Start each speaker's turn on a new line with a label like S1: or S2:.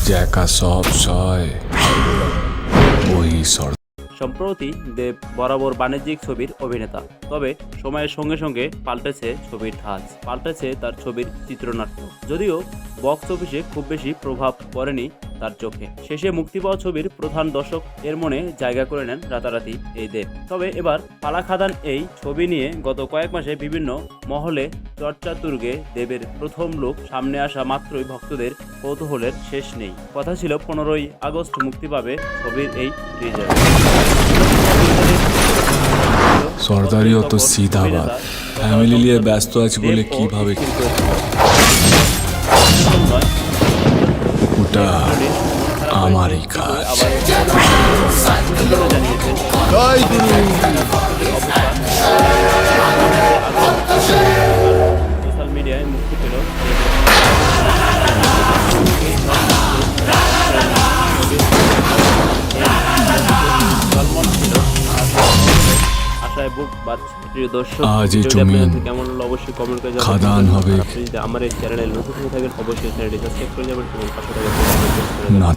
S1: জ্যাকা সব সয় ওই সর।
S2: সম্প্রতি দেব বরাবর বাণিজ্যিক ছবির অভিনেতা, তবে সময়ের সঙ্গে সঙ্গে পাল্টেছে ছবির ধাঁচ, পাল্টেছে তার ছবির চিত্রনাট্য। যদিও বক্স অফিসে খুব বেশি প্রভাব পড়েনি তার চোখে, শেষে মুক্তি পাওয়া ছবির প্রধান দর্শক এর মনে জায়গা করে নেন রাতারাতি এই দেব। তবে এবার পালাখাদান এই ছবি নিয়ে গত কয়েক মাসে বিভিন্ন মহলে চর্চা তুঙ্গে। দেবের প্রথম লুক সামনে আসা মাত্রই ভক্তদের কৌতূহলের শেষ নেই। কথা ছিল 15ই আগস্ট মুক্তি পাবে ছবির এই টিজার।
S1: সর্দারিও তো সিধা বাত, ফ্যামিলি নিয়ে ব্যস্ত আছে বলে কিভাবে ওটা আমারই কাজ।
S2: সোশ্যাল মিডিয়ায় মুক্তি পেল আশায় বুক বাড়ছে। প্রিয় দর্শক,
S1: আজ এই
S2: ভিডিওটি
S1: জমিন
S2: আপনাদের কেমন হলো অবশ্যই কমেন্ট করে জানাবেন।
S1: খাদান হবে
S2: আপনি যদি আমার এই চ্যানেলে নতুন হয়ে থাকেন অবশ্যই চ্যানেলটি সাবস্ক্রাইব করে যাবেন এবং পাশে থাকা বেল আইকনটি প্রেস করে দেবেন।
S1: না।